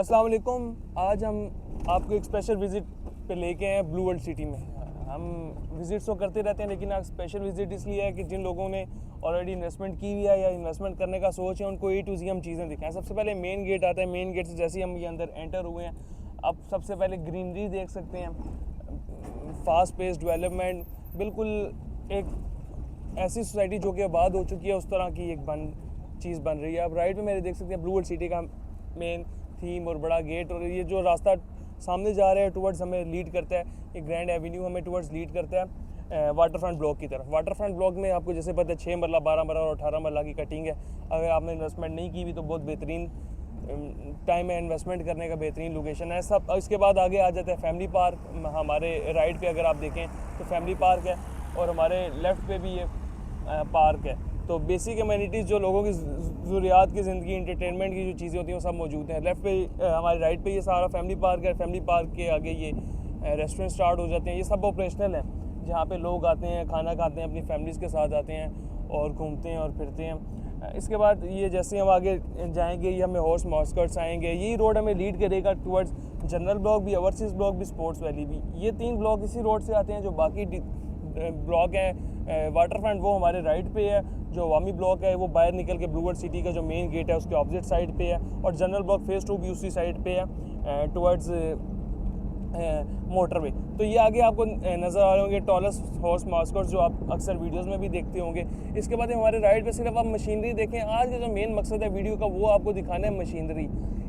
अस्सलाम वालेकुम। आज हम आपको एक स्पेशल विज़िट पे लेके आए हैं ब्लू वर्ल्ड सिटी में। हम विज़िट्स तो करते रहते हैं, लेकिन आज स्पेशल विज़िट इसलिए है कि जिन लोगों ने ऑलरेडी इन्वेस्टमेंट की हुई है या इन्वेस्टमेंट करने का सोच है, उनको A to Z हम चीज़ें दिखाएं। सबसे पहले मेन गेट आता है। मेन गेट से जैसे ही हम ये अंदर एंटर हुए हैं, आप सबसे पहले ग्रीनरी देख सकते हैं, फास्ट पेस डेवलपमेंट, बिल्कुल एक ऐसी सोसाइटी जो कि आबाद हो चुकी है, उस तरह की एक चीज़ बन रही है। आप राइट में मेरे देख सकते हैं ब्लू वर्ल्ड सिटी का मेन थीम और बड़ा गेट, और ये जो रास्ता सामने जा रहा है टुवर्ड्स हमें लीड करता है, ये ग्रैंड एवेन्यू हमें टुवर्ड्स लीड करता है वाटर फ्रंट ब्लॉक की तरफ। वाटर फ्रंट ब्लॉक में आपको जैसे पता है 6 मरला, 12 मरला और 18 मरला की कटिंग है। अगर आपने इन्वेस्टमेंट नहीं की हुई तो बहुत बेहतरीन टाइम है इन्वेस्टमेंट करने का, बेहतरीन लोकेशन है सब। इसके बाद आगे आ जाता है फैमिली पार्क। हमारे राइट पे अगर आप देखें तो फैमिली पार्क है, और हमारे लेफ़्ट पे भी ये पार्क है। तो बेसिक एमिनिटीज़ जो लोगों की ज़रूरियात की ज़िंदगी, इंटरटेनमेंट की जो चीज़ें होती हैं वो सब मौजूद हैं। लेफ़्ट पे हमारे राइट पे ये सारा फैमिली पार्क है। फैमिली पार्क के आगे ये रेस्टोरेंट स्टार्ट हो जाते हैं। ये सब ऑपरेशनल है, जहाँ पे लोग आते हैं, खाना खाते हैं, अपनी फैमिलीज़ के साथ आते हैं और घूमते हैं और फिरते हैं। इसके बाद ये जैसे हम आगे जाएंगे, ये हमें हॉर्स मास्कट्स आएंगे। यही रोड हमें लीड करेगा टुवर्ड्स जनरल ब्लॉक भी, ओवरसीज़ ब्लॉक भी, स्पोर्ट्स वैली भी। ये 3 ब्लॉक इसी रोड से आते हैं। जो बाकी ब्लॉक हैं वाटर फ्रंट, वो हमारे राइट पे है। जो अवामी ब्लॉक है वो बाहर निकल के ब्लू वर्ल्ड सिटी का जो मेन गेट है उसके ऑपोजिट साइड पे है, और जनरल ब्लॉक फेज़ 2 भी उसी साइड पे है टुवर्ड्स मोटरवे। तो ये आगे आपको नज़र आ रहे होंगे टॉलेस्ट हॉर्स मास्कट्स, जो आप अक्सर वीडियोस में भी देखते होंगे। इसके बाद हमारे राइट पे सिर्फ आप मशीनरी देखें। आज का जो मेन मकसद है वीडियो का वो आपको दिखाना है मशीनरी।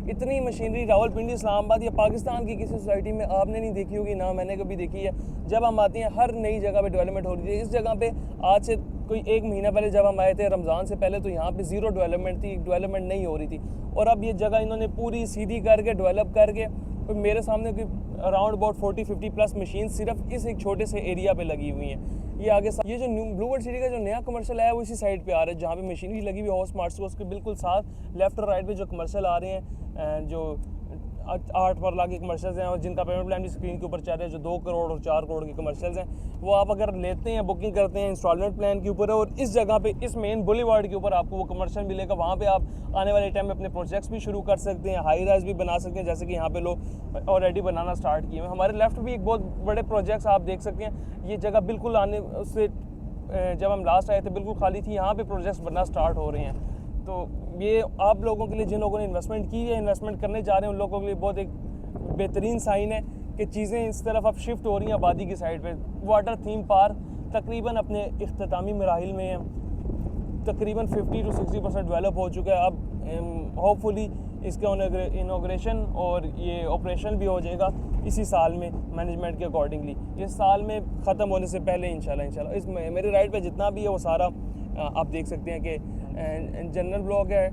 इतनी मशीनरी रावलपिंडी, इस्लामाबाद या पाकिस्तान की किसी सोसाइटी में आपने नहीं देखी होगी, ना मैंने कभी देखी है। जब हम आते हैं हर नई जगह पे डेवलपमेंट हो रही है। इस जगह पे आज से कोई 1 महीना पहले जब हम आए थे रमज़ान से पहले, तो यहाँ पे ज़ीरो डेवलपमेंट थी, डेवलपमेंट नहीं हो रही थी। और अब ये जगह इन्होंने पूरी सीधी करके डेवलप करके, तो मेरे सामने कोई अराउंड अबाउट 40-50 प्लस मशीन सिर्फ इस एक छोटे से एरिया पे लगी हुई हैं। ये आगे ये जो ब्लू वर्ल्ड सिटी का जो नया कमर्शियल आया है वो इसी साइड पे आ रहा है, जहाँ पे मशीनरी लगी हुई है हॉर्स मार्ट्स को उसके बिल्कुल साथ लेफ्ट और राइट पे जो कमर्शियल आ रहे हैं, जो 8 मरला के कमर्शियल्स हैं, और जिनका पेमेंट प्लान भी स्क्रीन के ऊपर चल रहा है, जो 2 करोड़ और 4 करोड़ के कमर्शियल्स हैं, वो आप अगर लेते हैं, बुकिंग करते हैं, इंस्टॉलमेंट प्लान के ऊपर है। और इस जगह पे, इस मेन बुलेवार्ड के ऊपर आपको वो कमर्शियल मिलेगा। वहाँ पे आप आने वाले टाइम में अपने प्रोजेक्ट्स भी शुरू कर सकते हैं, हाई राइज भी बना सकते हैं, जैसे कि यहाँ पे लोग ऑलरेडी बनाना स्टार्ट किए हैं। हमारे लेफ्ट भी एक बहुत बड़े प्रोजेक्ट्स आप देख सकते हैं। ये जगह बिल्कुल आने उससे जब हम लास्ट आए थे बिल्कुल खाली थी, यहाँ पे प्रोजेक्ट्स बनना स्टार्ट हो रहे हैं। तो ये आप लोगों के लिए, जिन लोगों ने इन्वेस्टमेंट की है, इन्वेस्टमेंट करने जा रहे हैं, उन लोगों के लिए बहुत एक बेहतरीन साइन है कि चीज़ें इस तरफ अब शिफ्ट हो रही हैं आबादी की साइड पे। वाटर थीम पार्क तकरीबन अपने इख्तितामी मराहिल में है, तकरीबन 50 to 60% डेवलप हो चुका है। अब होपफुली इसका इनॉग्रेशन और ये ऑपरेशन भी हो जाएगा इसी साल में, मैनेजमेंट के अकॉर्डिंगली। इस साल में ख़त्म होने से पहले इंशाल्लाह। इस मेरे राइट पे जितना भी है वो सारा आप देख सकते हैं कि जनरल ब्लॉक है,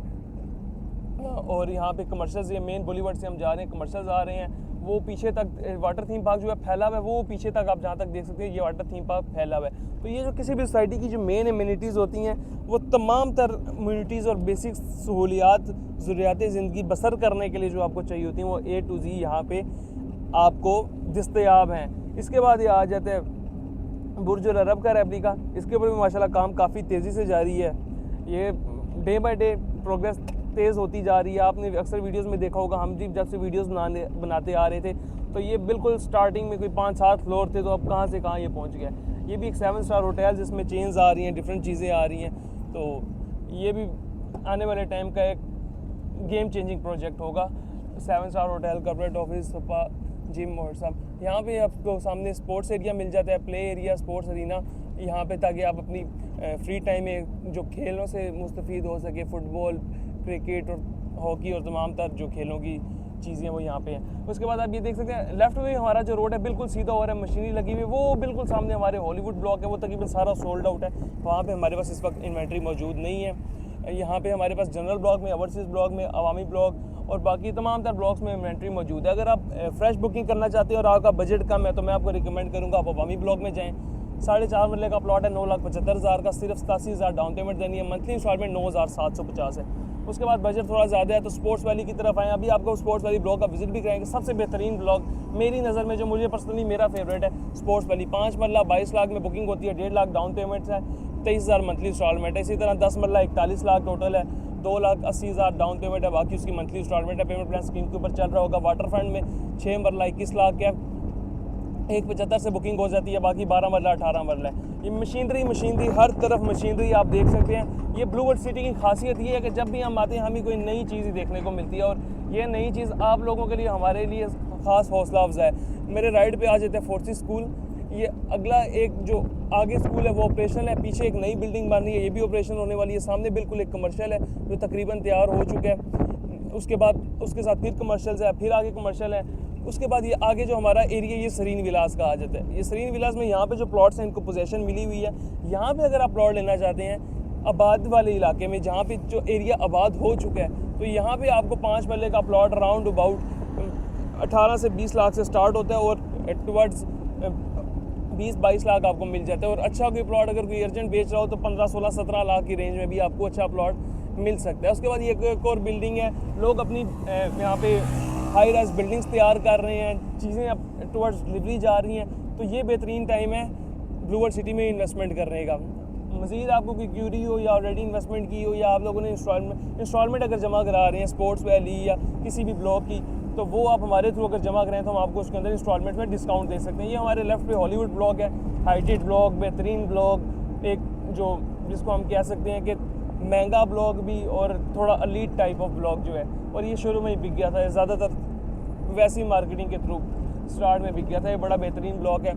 और यहाँ पे कमर्शियल्स, ये मेन बॉलीवुड से हम जा रहे हैं, कमर्शियल्स आ रहे हैं। वो पीछे तक वाटर थीम पार्क जो है फैला हुआ है, वो पीछे तक आप जहाँ तक देख सकते हैं ये वाटर थीम पार्क फैला हुआ है। तो ये जो किसी भी सोसाइटी की जो मेन एमिनिटीज़ होती हैं, वो तमाम तर एमिनिटीज़ और बेसिक सहूलियात, ज़रूरियात ज़िंदगी बसर करने के लिए जो आपको चाहिए होती हैं, वो A to Z यहाँ पे आपको दस्तयाब हैं। इसके बाद ये आ जाते हैं बुर्ज अल अरब का रेप्लिका। इसके ऊपर भी माशाल्लाह काम काफ़ी तेज़ी से जारी है। ये डे बाई डे प्रोग्रेस तेज़ होती जा रही है। आपने अक्सर वीडियोस में देखा होगा, हम जब से वीडियोस बनाते आ रहे थे तो ये बिल्कुल स्टार्टिंग में कोई 5-7 फ्लोर थे, तो अब कहाँ से कहाँ ये पहुँच गया। ये भी एक 7 स्टार होटल जिसमें चेंज आ रही हैं, डिफरेंट चीज़ें आ रही हैं। तो ये भी आने वाले टाइम का एक गेम चेंजिंग प्रोजेक्ट होगा। 7 star hotel, corporate office, spa, gym और सब। यहाँ पे आपको सामने स्पोर्ट्स एरिया मिल जाता है, प्ले एरिया, स्पोर्ट्स अरीना यहाँ पे, ताकि आप अपनी फ्री टाइम में जो खेलों से मुस्तफ़ीद हो सके, फुटबॉल, क्रिकेट और हॉकी और तमाम तर जो खेलों की चीज़ें वो यहाँ पे हैं। उसके बाद आप ये देख सकते हैं लेफ्ट में हमारा जो रोड है बिल्कुल सीधा हो रहा है, मशीनरी लगी हुई है। वो बिल्कुल सामने हमारे हॉलीवुड ब्लॉक है, वो तकरीबन सारा सोल्ड आउट है। वहाँ पे हमारे पास इस वक्त इन्वेंट्री मौजूद नहीं है। यहाँ पे हमारे पास जनरल ब्लॉक में, ओवरसीज़ ब्लॉक में, अवामी ब्लॉक और बाकी तमाम तर ब्लॉक्स में इन्वेंट्री मौजूद है। अगर आप फ्रेश बुकिंग करना चाहते हैं और आपका बजट कम है, तो मैं आपको रिकमेंड करूँगा आप अवामी ब्लॉक में जाएँ। 4.5 मरले का प्लॉट है, 9,75,000 का, सिर्फ 87,000 डाउन पेमेंट देनी है, मंथली इंस्टॉलमेंट 9,750 है। उसके बाद बजट थोड़ा ज़्यादा है तो स्पोर्ट्स वैली की तरफ आएँ। अभी आपको स्पोर्ट्स वैली ब्लॉक का विजिट भी कराएंगे। सबसे बेहतरीन ब्लॉक मेरी नज़र में, जो मुझे पर्सनली मेरा फेवरेट है, स्पोर्ट्स वैली। 5 मरला 22 लाख में बुकिंग होती है, 1.5 लाख डाउन पेमेंट है, 23,000 मंथली इंस्टॉलमेंट है। इसी तरह 10 मरला 41 लाख टोटल है, 2,80,000 डाउन पेमेंट है, बाकी उसकी मंथली इंस्टॉलमेंट है। पेमेंट प्लान स्क्रीन के ऊपर चल रहा होगा। वाटर फ्रंट में 6 मरला 21 लाख का 1,75 से बुकिंग हो जाती है, बाकी 12 मरला 18 मरला है। ये मशीनरी हर तरफ मशीनरी आप देख सकते हैं। ये ब्लू वर्ल्ड सिटी की खासियत ये है कि जब भी हम आते हैं हमें कोई नई चीज़ ही देखने को मिलती है, और ये नई चीज़ आप लोगों के लिए हमारे लिए ख़ास हौसला अफजा है। मेरे राइट पे आ जाते हैं फोर्सिस स्कूल। ये अगला एक जो आगे स्कूल है वो ऑपरेशनल है, पीछे एक नई बिल्डिंग बन रही है, ये भी ऑपरेशन होने वाली है। सामने बिल्कुल एक कमर्शियल है जो तकरीबन तैयार हो चुका है। उसके बाद उसके साथ फिर कमर्शियल्स है, फिर आगे कमर्शियल है। उसके बाद ये आगे जो हमारा एरिया ये सरीन विलास का आ जाता है। ये सरीन विलास में यहाँ पे जो प्लॉट्स हैं इनको पोजेसन मिली हुई है। यहाँ पे अगर आप प्लॉट लेना चाहते हैं आबाद वाले इलाके में जहाँ पे जो एरिया आबाद हो चुका है, तो यहाँ पे आपको 5 मरले का प्लॉट अराउंड अबाउट 18 से 20 लाख से स्टार्ट होता है, और टुवर्ड्स 20-22 लाख आपको मिल जाता है। और अच्छा कोई प्लॉट अगर कोई अर्जेंट बेच रहा हो तो 15-16-17 लाख की रेंज में भी आपको अच्छा प्लॉट मिल सकता है। उसके बाद ये एक और बिल्डिंग है, लोग अपनी यहाँ पे हाई राइज बिल्डिंग्स तैयार कर रहे हैं, चीज़ें अब टुवर्ड्स डिलीवरी जा रही हैं, तो ये बेहतरीन टाइम है ब्लू वर्ल्ड सिटी में इन्वेस्टमेंट करने का। मज़ीद आपको कोई क्यूरी हो या ऑलरेडी इन्वेस्टमेंट की हो, या आप लोगों ने इंस्टॉलमेंट अगर जमा करा रहे हैं स्पोर्ट्स वैली या किसी भी ब्लॉक की, तो वो आप हमारे थ्रू अगर जमा करें तो हम आपको उसके अंदर इंस्टॉलमेंट में डिस्काउंट दे सकते हैं। ये हमारे लेफ्ट पे हॉलीवुड ब्लॉक है, हाइटेड ब्लॉक, बेहतरीन ब्लॉक, एक जो जिसको हम कह सकते हैं कि महंगा ब्लॉक भी और थोड़ा अलीट टाइप ऑफ ब्लॉक जो है, और ये शुरू में ही बिक गया था, ज़्यादातर वैसी मार्केटिंग के थ्रू स्टार्ट में बिक गया था। ये बड़ा बेहतरीन ब्लॉक है।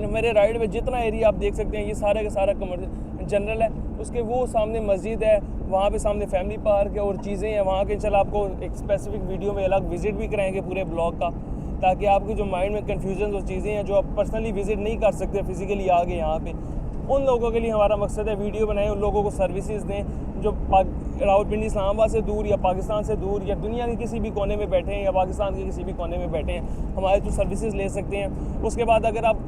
मेरे राइट में जितना एरिया आप देख सकते हैं ये सारा का सारा कमर्शियल जनरल है। उसके वो सामने मस्जिद है, वहाँ पे सामने फैमिली पार्क है और चीज़ें हैं वहाँ के। चल आपको एक स्पेसिफिक वीडियो में अलग विज़िट भी कराएंगे पूरे ब्लॉक का, ताकि आपके जो माइंड में कन्फ्यूजन और चीज़ें हैं जो आप पर्सनली विज़िट नहीं कर सकते फिज़िकली आगे यहाँ पे, उन लोगों के लिए हमारा मकसद है वीडियो बनाएं, उन लोगों को सर्विसेज दें जो रावलपिंडी इस्लामाबाद से दूर या पाकिस्तान से दूर या दुनिया के किसी भी कोने में बैठे हैं या पाकिस्तान के किसी भी कोने में बैठे हैं, हमारे तो सर्विसेज ले सकते हैं। उसके बाद अगर आप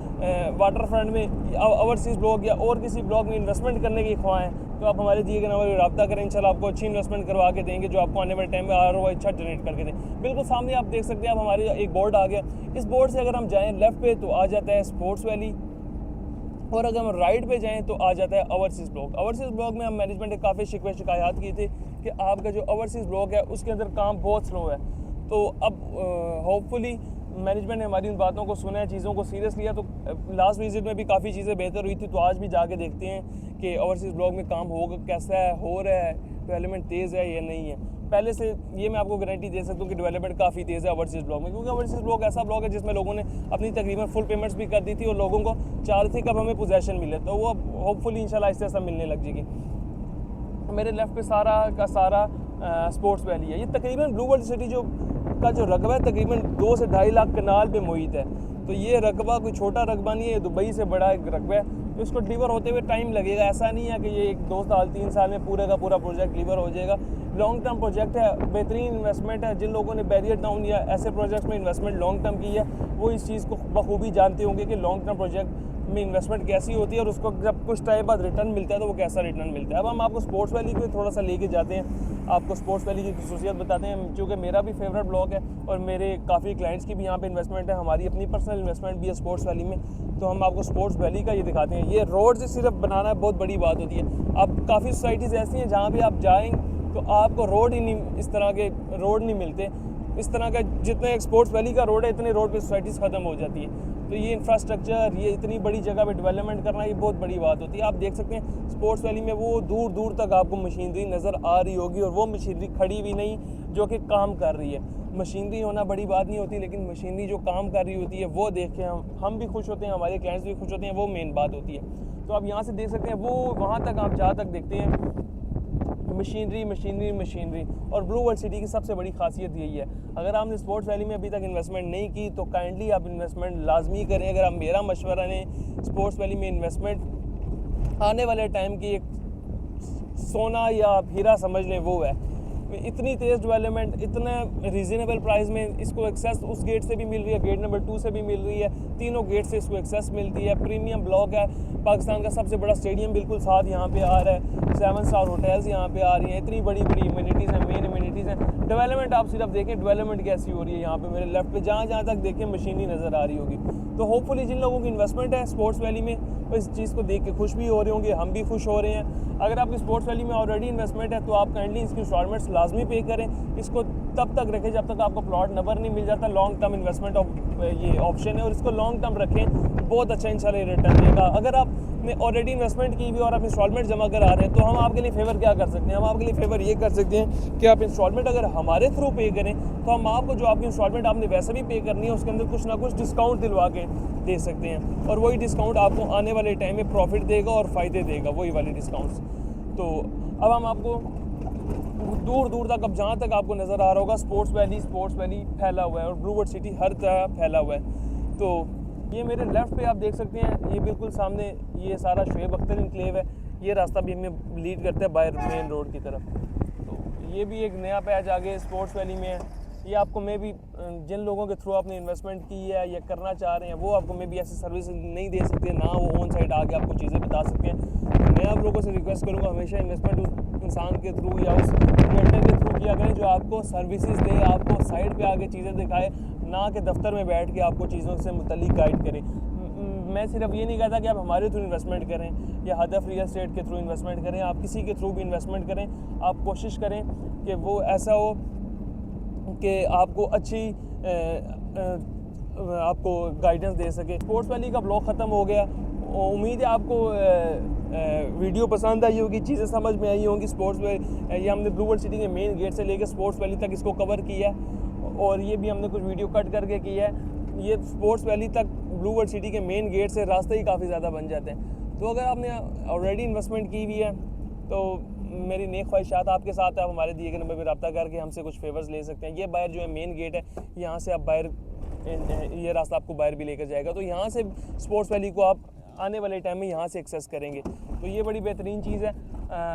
वाटर फ्रंट में ओवरसीज़ ब्लॉक या और किसी ब्लॉक में इन्वेस्टमेंट करने की ख्वाह हैं, तो आप हमारे दिए गए नंबर पर रब्ता करें, इंशाल्लाह आपको अच्छी इन्वेस्टमेंट करवा के देंगे जो आपको आने वाले टाइम में ROI अच्छा जनरेट करके दें। बिल्कुल सामने आप देख सकते हैं, आप हमारे एक बोर्ड आ गया, इस बोर्ड से अगर हम जाएँ लेफ्ट पे तो आ जाता है स्पोर्ट्स वैली, और अगर हम राइट पे जाएं तो आ जाता है ओवरसीज़ ब्लॉक। ओवरसीज़ ब्लॉक में हम मैनेजमेंट ने काफ़ी शिकायत की थी कि आपका जो ओवरसीज़ ब्लॉक है उसके अंदर काम बहुत स्लो है। तो अब होपफुली मैनेजमेंट ने हमारी उन बातों को सुना है, चीज़ों को सीरियस लिया। तो लास्ट विजिट में भी काफ़ी चीज़ें बेहतर हुई थी, तो आज भी जाके देखते हैं कि ओवरसीज़ ब्लॉक में काम होगा कैसा है, हो रहा है, डेवलपमेंट तेज़ है या नहीं है। पहले से ये मैं आपको गारंटी दे सकता हूँ कि डेवलपमेंट काफ़ी तेज़ है ओवरसीज़ ब्लॉक में, क्योंकि ओवरसीज़ ब्लॉक ऐसा ब्लॉक है जिसमें लोगों ने अपनी तकरीबन फुल पेमेंट्स भी कर दी थी और लोगों को चाह रहे थे कब हमें पोजेसन मिले, तो वो होपफुली इंशाल्लाह आहिस्ता आहिस्ता मिलने लग जाएगी। मेरे लेफ्ट पे सारा का सारा स्पोर्ट्स वैली है। ये तकरीबन ब्लू वर्ल्ड सिटी का जो रकबा है तकरीबन 2 से 2.5 लाख कनाल पे मुहित है। तो ये रकबा कोई छोटा रकबा नहीं है, दुबई से बड़ा एक रकबा है। तो इसको डिलीवर होते हुए टाइम लगेगा, ऐसा नहीं है कि ये 1-2 साल 3 साल में पूरे का पूरा प्रोजेक्ट डिलीवर हो जाएगा। लॉन्ग टर्म प्रोजेक्ट है, बेहतरीन इन्वेस्टमेंट है। जिन लोगों ने बैरियर टाउन या ऐसे प्रोजेक्ट्स में इन्वेस्टमेंट लॉन्ग टर्म की है वो इस चीज़ को बखूबी जानते होंगे कि लॉन्ग टर्म प्रोजेक्ट में इन्वेस्टमेंट कैसी होती है और उसको जब कुछ टाइम बाद रिटर्न मिलता है तो वो कैसा रिटर्न मिलता है। अब हम आपको स्पोर्ट्स वैली को थोड़ा सा लेके जाते हैं, आपको स्पोर्ट्स वैली की खसूसियत बताते हैं। चूँकि मेरा भी फेवरेट ब्लॉक है और मेरे काफ़ी क्लाइंट्स की भी यहाँ पे इन्वेस्टमेंट है, हमारी अपनी पर्सनल इन्वेस्टमेंट भी है स्पोर्ट्स वैली में। तो हम आपको स्पोर्ट्स वैली का ये दिखाते हैं। ये रोड से सिर्फ बनाना बहुत बड़ी बात होती है। अब काफ़ी सोसाइटीज़ ऐसी हैं जहाँ भी आप जाएँ तो आपको रोड ही नहीं, इस तरह के रोड नहीं मिलते। इस तरह का जितने एक स्पोर्ट्स वैली का रोड है इतने रोड पे सोसाइटीज़ ख़त्म हो जाती है। तो ये इंफ्रास्ट्रक्चर, ये इतनी बड़ी जगह पे डेवलपमेंट करना ये बहुत बड़ी बात होती है। आप देख सकते हैं स्पोर्ट्स वैली में वो दूर दूर तक आपको मशीनरी नज़र आ रही होगी, और वो मशीनरी खड़ी भी नहीं जो कि काम कर रही है। मशीनरी होना बड़ी बात नहीं होती, लेकिन मशीनरी जो काम कर रही होती है वो देख के हम भी खुश होते हैं, हमारे क्लाइंट्स भी खुश होते हैं, वो मेन बात होती है। तो आप यहाँ से देख सकते हैं, वो वहाँ तक आप जहाँ तक देखते हैं मशीनरी मशीनरी मशीनरी। और ब्लू वर्ल्ड सिटी की सबसे बड़ी खासियत यही है, अगर आपने स्पोर्ट्स वैली में अभी तक इन्वेस्टमेंट नहीं की तो काइंडली आप इन्वेस्टमेंट लाजमी करें। अगर आप मेरा मशवरा ने स्पोर्ट्स वैली में इन्वेस्टमेंट आने वाले टाइम की एक सोना या हीरा समझ लें वो है। इतनी तेज़ डेवलपमेंट, इतने रीज़नेबल प्राइस में इसको एक्सेस उस गेट से भी मिल रही है, गेट नंबर 2 से भी मिल रही है, तीनों गेट से इसको एक्सेस मिलती है। प्रीमियम ब्लॉक है, पाकिस्तान का सबसे बड़ा स्टेडियम बिल्कुल साथ यहाँ पे आ रहा है, 7 स्टार होटल्स यहाँ पे आ रही हैं, इतनी बड़ी बड़ी इम्यूनिटीज़ हैं, मेन इम्यूनिटीज़ हैं। डेवलपमेंट आप सिर्फ देखें डेवलपमेंट कैसी हो रही है। यहाँ पे मेरे लेफ्ट पे जहाँ तक देखें मशीनरी नज़र आ रही होगी। तो होपफुली जिन लोगों की इन्वेस्टमेंट है स्पोर्ट्स वैली में, वो इस चीज़ को देख के खुश भी हो रहे होंगे, हम भी खुश हो रहे हैं। अगर आपकी स्पोर्ट्स वैली में ऑलरेडी इन्वेस्टमेंट है तो आप काइंडली इसकी इंस्टॉलमेंट्स लाजमी पे करें। इसको तब तक रखें जब तक आपको प्लॉट नंबर नहीं मिल जाता। लॉन्ग टर्म इन्वेस्टमेंट ये ऑप्शन है और इसको लॉन्ग टर्म रखें, बहुत अच्छा इंशाल्लाह रिटर्न देगा। अगर आपने ऑलरेडी इन्वेस्टमेंट की हुई और आप इंस्टॉलमेंट जमा करा रहे हैं तो हम आपके लिए फेवर क्या कर सकते हैं? हम आपके लिए फेवर ये कर सकते हैं कि आप इंस्टॉलमेंट अगर हमारे थ्रू पे करें तो हम आपको जो आपकी इंस्टॉलमेंट आपने वैसे भी पे करनी है उसके अंदर कुछ ना कुछ डिस्काउंट दिलवा के दे सकते हैं, और वही डिस्काउंट आपको आने वाले टाइम में प्रॉफिट देगा और फ़ायदे देगा, वही वाले डिस्काउंट्स। तो अब हम आपको दूर दूर तक, अब जहाँ तक आपको नज़र आ रहा होगा स्पोर्ट्स वैली फैला हुआ है और ब्लूवर्ड सिटी हर तरह फैला हुआ है। तो ये मेरे लेफ़्ट पे आप देख सकते हैं, ये बिल्कुल सामने ये सारा शुएब अख्तर इनक्लेव है। ये रास्ता भी हमें लीड करता है बाहर मेन रोड की तरफ। तो ये भी एक नया पैच आगे स्पोर्ट्स वैली में है। ये आपको मैं भी जिन लोगों के थ्रू आपने इन्वेस्टमेंट की है या करना चाह रहे हैं वो आपको मैं भी ऐसी सर्विस नहीं दे सकते, ना वो ऑन साइड आके आपको चीज़ें बता सकते हैं। तो मैं आप लोगों से रिक्वेस्ट करूँगा हमेशा इन्वेस्टमेंट उस इंसान के थ्रू या उस क्रिएटर के थ्रू किया करें जो आपको सर्विसेज दे, आपको साइड पे आके चीज़ें दिखाए, ना कि दफ्तर में बैठ के आपको चीज़ों से मुतल्लिक गाइड करें। मैं सिर्फ ये नहीं कहता कि आप हमारे थ्रू इन्वेस्टमेंट करें या हदफ रियल एस्टेट के थ्रू इन्वेस्टमेंट करें, आप किसी के थ्रू भी इन्वेस्टमेंट करें। आप कोशिश करें कि वो ऐसा हो कि आपको अच्छी आपको गाइडेंस दे सके। स्पोर्ट्स वैली का ब्लॉग ख़त्म हो गया। उम्मीद है आपको वीडियो पसंद आई होगी, चीज़ें समझ में आई होंगी। स्पोर्ट्स वैली ये हमने ब्लूवर्ड सिटी के मेन गेट से लेकर स्पोर्ट्स वैली तक इसको कवर किया है, और ये भी हमने कुछ वीडियो कट करके किया है। ये स्पोर्ट्स वैली तक ब्लूवर्ड सिटी के मेन गेट से रास्ते ही काफ़ी ज़्यादा बन जाते हैं। तो अगर आपने ऑलरेडी इन्वेस्टमेंट की हुई है तो मेरी नेक ख्वाहिशात आपके साथ है। आप हमारे दिए गए नंबर पर रब्ता करके हमसे कुछ फेवर्स ले सकते हैं। ये बाहर जो है मेन गेट है, यहाँ से आप बाहर, ये रास्ता आपको बाहर भी लेकर जाएगा। तो यहाँ से स्पोर्ट्स वैली को आप आने वाले टाइम में यहाँ से एक्सेस करेंगे, तो ये बड़ी बेहतरीन चीज़ है।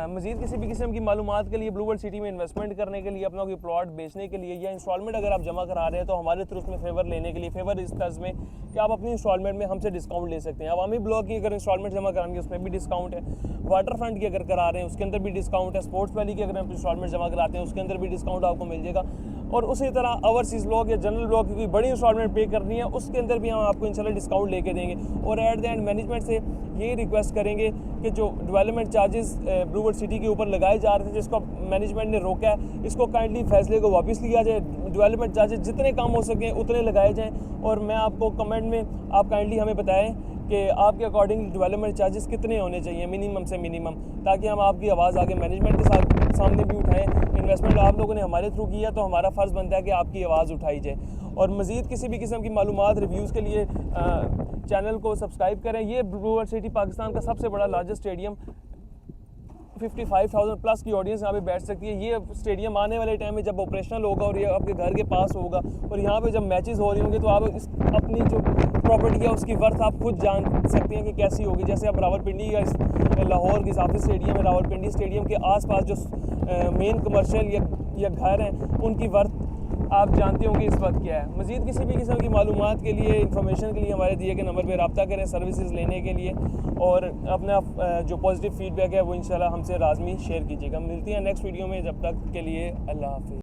मज़ीद किसी भी किस्म की मालूमात के लिए, ब्लूवर्ड सिटी में इन्वेस्टमेंट करने के लिए, अपना कोई प्लॉट बेचने के लिए या इंस्टॉलमेंट अगर आप जमा करा रहे हैं तो हमारे थ्रू उसमें फेवर लेने के लिए, फेवर इस तर्ज में कि आप अपनी इंस्टॉलमेंट में हमसे डिस्काउंट ले सकते हैं। अवामी ब्लॉक की अगर इंस्टॉलमेंट जमा कराएंगे उसमें भी डिस्काउंट है, वाटर फ्रंट की अगर करा रहे हैं उसके अंदर भी डिस्काउंट है, स्पोर्ट्स वैली की अगर आप इंस्टॉलमेंट जमा कराते हैं उसके अंदर भी डिस्काउंट आपको मिल जाएगा। और उसी तरह ओवरसीज़ ब्लॉक या जनरल ब्लॉक की कोई बड़ी इंस्टॉलमेंट पे करनी है उसके अंदर भी हम आपको इंशाल्लाह डिस्काउंट लेके देंगे। और एट द एंड मैनेजमेंट से यही रिक्वेस्ट करेंगे कि जो डेवलपमेंट चार्जेस ब्लूवर्ड सिटी के ऊपर लगाए जा रहे थे जिसको मैनेजमेंट ने रोका है, इसको काइंडली फैसले को वापस लिया जाए। डेवलपमेंट चार्जेस जितने कम हो सकें उतने लगाए जाएँ, और मैं आपको कमेंट में आप काइंडली हमें बताएं कि आपके अकॉर्डिंग डेवलपमेंट चार्जेस कितने होने चाहिए मिनिमम से मिनिमम, ताकि हम आपकी आवाज़ आगे मैनेजमेंट के साथ सामने भी उठाएं। इन्वेस्टमेंट आप लोगों ने हमारे थ्रू किया तो हमारा फ़र्ज़ बनता है कि आपकी आवाज़ उठाई जाए। और मज़ीद किसी भी किस्म की मालूमात रिव्यूज़ के लिए चैनल को सब्सक्राइब करें। ये ब्लूवर्ड सिटी पाकिस्तान का सबसे बड़ा लार्जेस्ट स्टेडियम, 55,000 प्लस की ऑडियंस यहाँ पे बैठ सकती है। ये स्टेडियम आने वाले टाइम में जब ऑपरेशनल होगा और ये आपके घर के पास होगा और यहाँ पे जब मैचेस हो रही होंगे तो आप अपनी जो प्रॉपर्टी है उसकी वर्थ आप खुद जान सकते हैं कि कैसी होगी। जैसे अब रावलपिंडी या लाहौर की साफी स्टेडियम है, रावलपिंडी स्टेडियम के आसपास जो मेन कमर्शियल या घर हैं उनकी वर्थ आप जानते होंगे इस वक्त क्या है। मज़ीद किसी भी किस्म की मालूमात के लिए, इंफॉर्मेशन के लिए हमारे दिए गए नंबर पर रब्ता करें सर्विसेज लेने के लिए, और अपना जो पॉजिटिव फीडबैक है वो इंशाल्लाह हमसे लाजमी शेयर कीजिएगा। मिलती हैं नेक्स्ट वीडियो में, जब तक के लिए अल्लाह हाफ़िज़।